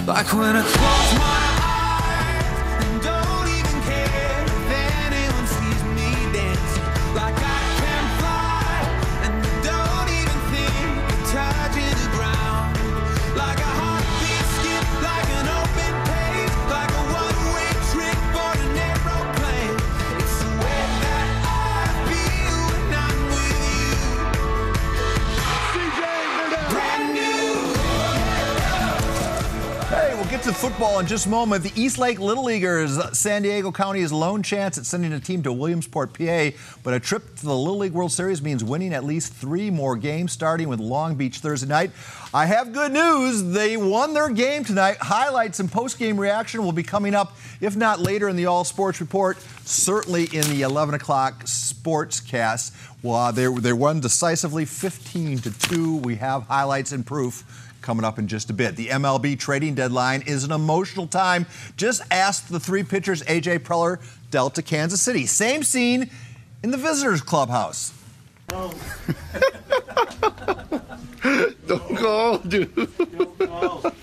Like when I close my eyes and don't even care if anyone sees me dancing. Like I can fly and don't even think of touching the ground. Like a heartbeat skip, like an open page, like a one-way trip on an aeroplane. It's the way that I feel when I'm with you. Brand new. Hey, we'll get to football in just a moment. The Eastlake Little Leaguers, San Diego County's lone chance at sending a team to Williamsport, PA. But a trip to the Little League World Series means winning at least 3 more games, starting with Long Beach Thursday night. I have good news. They won their game tonight. Highlights and post-game reaction will be coming up, if not later in the All Sports Report, certainly in the 11 o'clock Sportscast. Well, they won decisively 15-2. We have highlights and proof coming up in just a bit. The MLB trading deadline is an emotional time. Just ask the 3 pitchers A.J. Preller dealt to Kansas City. Same scene in the visitors' clubhouse. Oh. Don't go, dude. Don't go.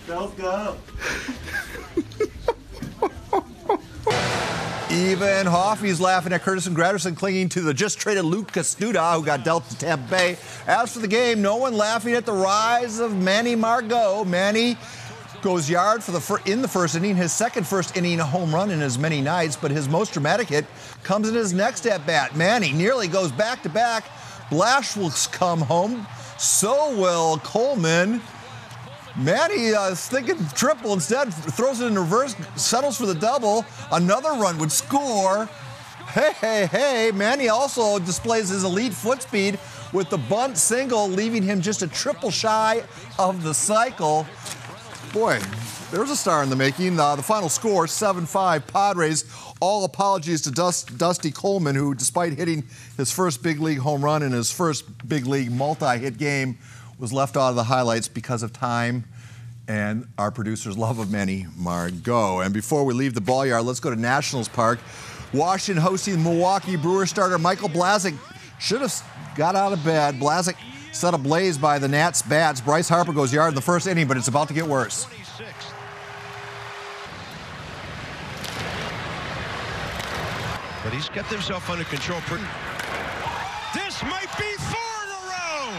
Don't go. Even Hoffy's laughing at Curtis and Gratterson clinging to the just-traded Luke Castuda, who got dealt to Tampa Bay. As for the game, no one laughing at the rise of Manny Margot. Manny goes yard in the first inning, his second first-inning home run in as many nights, but his most dramatic hit comes in his next at-bat. Manny nearly goes back-to-back. Blash will come home. So will Coleman. Manny is thinking triple instead, throws it in reverse, settles for the double. Another run would score. Hey. Manny also displays his elite foot speed with the bunt single, leaving him just a triple shy of the cycle. Boy, there's a star in the making. The final score, 7-5 Padres. All apologies to Dusty Coleman, who, despite hitting his first big league home run in his first big league multi-hit game, was left out of the highlights because of time and our producer's love of Manny Margot. And before we leave the ball yard, let's go to Nationals Park. Washington hosting Milwaukee Brewers starter Michael Blazek should have got out of bed. Blazek set ablaze by the Nats' bats. Bryce Harper goes yard in the first inning, but it's about to get worse. But he's kept himself under control. This might be 4 in a row.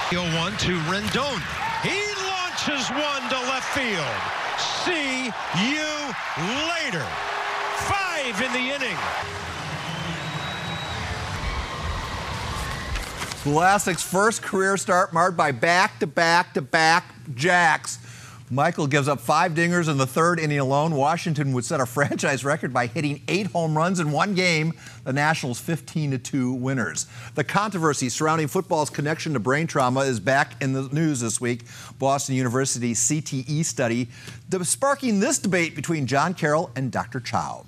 0-1 to Rendon. He launches one to left field. See you later. 5 in the inning. Blazek's first career start marred by back-to-back-to-back jacks. Michael gives up 5 dingers in the third inning alone. Washington would set a franchise record by hitting 8 home runs in one game. The Nationals 15-2 winners. The controversy surrounding football's connection to brain trauma is back in the news this week. Boston University's CTE study sparking this debate between John Carroll and Dr. Chao.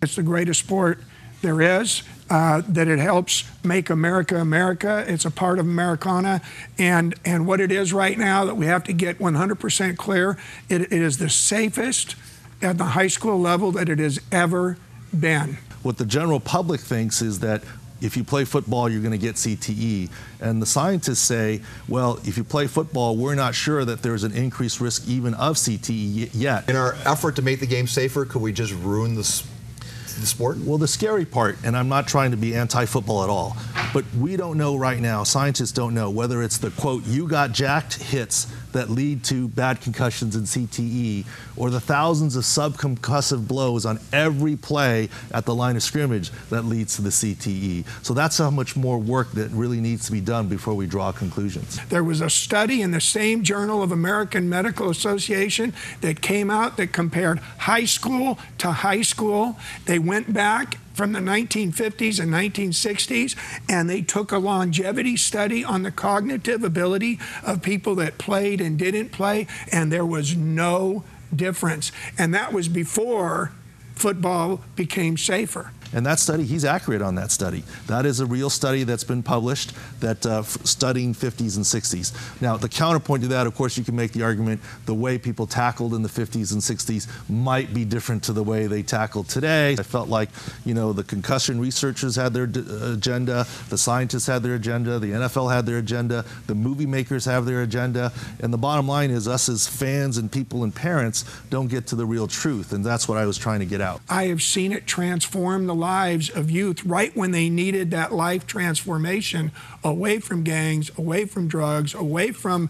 It's the greatest sport there is. That it helps make America America. It's a part of Americana. And what it is right now that we have to get 100% clear, it is the safest at the high school level that it has ever been. What the general public thinks is that if you play football, you're going to get CTE. And the scientists say, well, if you play football, we're not sure that there's an increased risk even of CTE yet. In our effort to make the game safer, could we just ruin the sport? Well, the scary part, and I'm not trying to be anti-football at all, but we don't know right now, scientists don't know, whether it's the, quote, you got jacked hits that lead to bad concussions and CTE, or the thousands of subconcussive blows on every play at the line of scrimmage that leads to the CTE. So that's how much more work that really needs to be done before we draw conclusions. There was a study in the same Journal of American Medical Association that came out that compared high school to high school. They went back from the 1950s and 1960s, and they took a longevity study on the cognitive ability of people that played and didn't play, and there was no difference. And that was before football became safer. And that study, he's accurate on that study. That is a real study that's been published that studying 50s and 60s. Now, the counterpoint to that, of course, you can make the argument the way people tackled in the 50s and 60s might be different to the way they tackle today. I felt like, you know, the concussion researchers had their agenda, the scientists had their agenda, the NFL had their agenda, the movie makers have their agenda, and the bottom line is us as fans and people and parents don't get to the real truth, and that's what I was trying to get out. I have seen it transform the lives of youth right when they needed that life transformation away from gangs, away from drugs, away from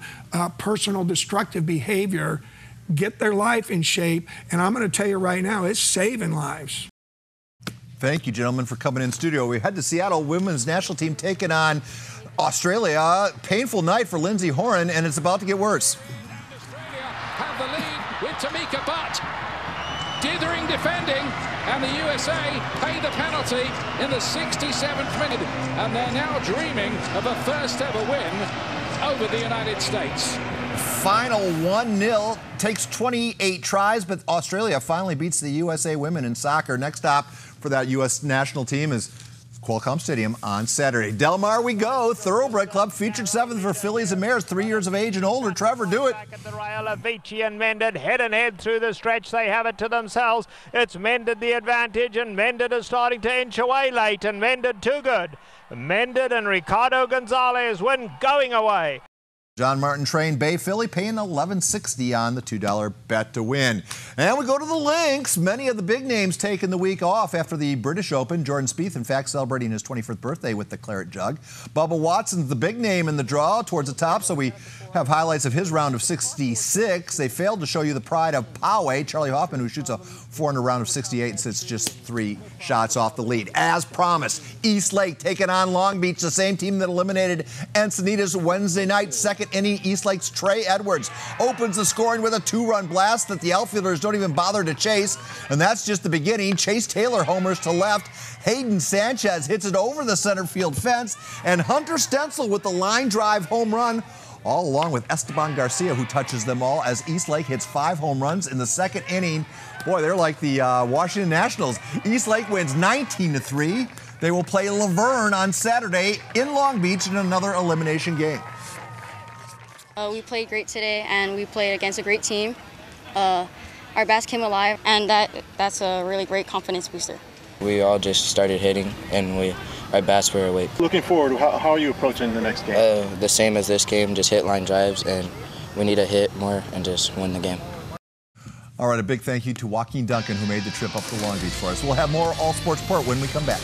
personal destructive behavior, get their life in shape, and I'm going to tell you right now, it's saving lives. Thank you, gentlemen, for coming in studio. We head to Seattle women's national team taking on Australia. Painful night for Lindsay Horan, and it's about to get worse. Australia have the lead with Tamika Butt dithering defending, and the USA pay the penalty in the 67th minute, and they're now dreaming of a first ever win over the United States. Final 1-0, takes 28 tries, but Australia finally beats the USA women in soccer. Next stop for that U.S. national team is Qualcomm Stadium on Saturday. Del Mar we go. Thoroughbred Club featured 7th for fillies and mares 3 years of age and older. Trevor, do it. Back at the rail of Vici and Mended, head and head through the stretch. They have it to themselves. It's Mended the advantage, and Mended is starting to inch away late, and Mended too good. Mended and Ricardo Gonzalez win going away. John Martin trained Bay Filly, paying $11.60 on the $2 bet to win. And we go to the links. Many of the big names taking the week off after the British Open. Jordan Spieth, in fact, celebrating his 21st birthday with the Claret Jug. Bubba Watson's the big name in the draw towards the top, so we have highlights of his round of 66. They failed to show you the pride of Poway, Charlie Hoffman, who shoots a 400 round of 68 and sits just 3 shots off the lead. As promised, Eastlake taking on Long Beach, the same team that eliminated Encinitas Wednesday night. Second inning, Eastlake's Trey Edwards opens the scoring with a 2-run blast that the outfielders don't even bother to chase. And that's just the beginning. Chase Taylor homers to left. Hayden Sanchez hits it over the center field fence. And Hunter Stencil with the line drive home run, all along with Esteban Garcia, who touches them all, as Eastlake hits 5 home runs in the second inning. Boy, they're like the Washington Nationals. Eastlake wins 19-3. They will play Laverne on Saturday in Long Beach in another elimination game. We played great today, and we played against a great team. Our bats came alive, and that's a really great confidence booster. We all just started hitting, and our bats were awake. Looking forward, how are you approaching the next game? The same as this game, just hit line drives, and we need to hit more and just win the game. All right, a big thank you to Joaquin Duncan, who made the trip up to Long Beach for us. We'll have more All Sports Report when we come back.